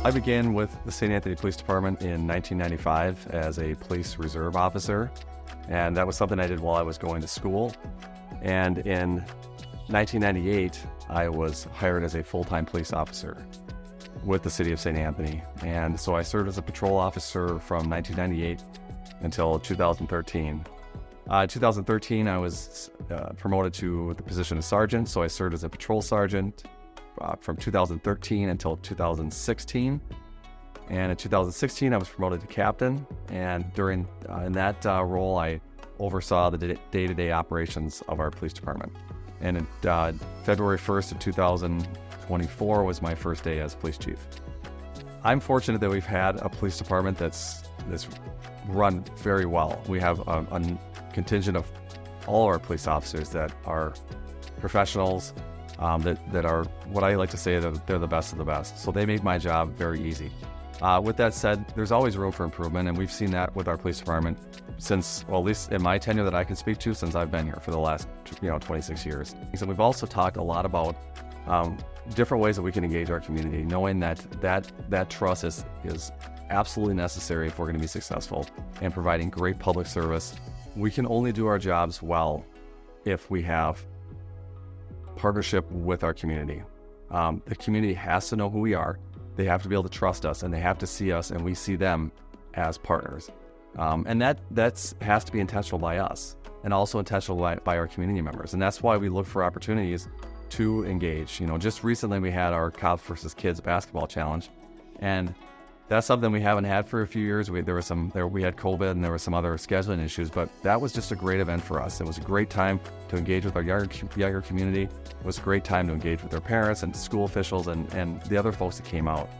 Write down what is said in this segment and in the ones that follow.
I began with the St. Anthony Police Department in 1995 as a police reserve officer, and that was something I did while I was going to school. And in 1998, I was hired as a full-time police officer with the city of St. Anthony. And so I served as a patrol officer from 1998 until 2013. 2013, I was promoted to the position of sergeant, so I served as a patrol sergeant from 2013 until 2016. And in 2016, I was promoted to captain, and in that role, I oversaw the day-to-day operations of our police department. And February 1st of 2024 was my first day as police chief. I'm fortunate that we've had a police department that's run very well. We have a contingent of all our police officers that are professionals, that are what I like to say, they're the best of the best. So they make my job very easy. With that said, there's always room for improvement, and we've seen that with our police department since, well, at least in my tenure that I can speak to, since I've been here for the last 26 years. So we've also talked a lot about different ways that we can engage our community, knowing that trust is absolutely necessary if we're going to be successful in providing great public service. We can only do our jobs well if we have partnership with our community. The community has to know who we are. They have to be able to trust us, and they have to see us and we see them as partners. And that has to be intentional by us, and also intentional by our community members. And that's why we look for opportunities to engage. Just recently we had our Cops versus Kids basketball challenge, and that's something we haven't had for a few years. We had COVID, and there were some other scheduling issues, but that was just a great event for us. It was a great time to engage with our younger community. It was a great time to engage with their parents and school officials and the other folks that came out.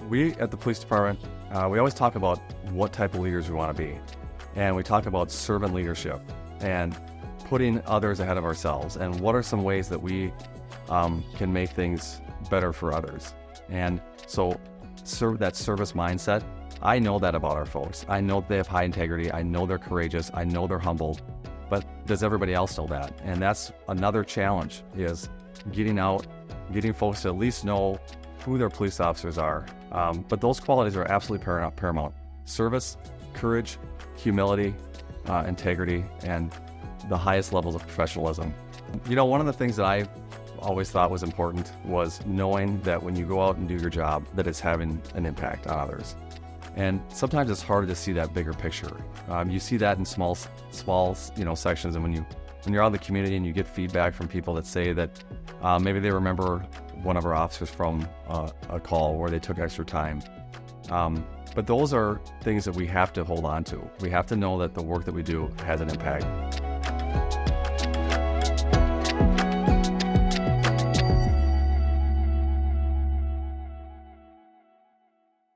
We at the police department, we always talk about what type of leaders we want to be. And we talk about servant leadership and putting others ahead of ourselves, and what are some ways that we can make things better for others. And so that service mindset, I know that about our folks. I know they have high integrity. I know they're courageous. I know they're humbled. But does everybody else know that? And that's another challenge, is getting out, getting folks to at least know who their police officers are. But those qualities are absolutely paramount. Service, courage, humility, integrity, and the highest levels of professionalism. One of the things that I always thought was important was knowing that when you go out and do your job, that it's having an impact on others. And sometimes it's harder to see that bigger picture. You see that in small sections, and when you're out in the community and you get feedback from people that say that maybe they remember one of our officers from a call where they took extra time. But those are things that we have to hold on to. We have to know that the work that we do has an impact.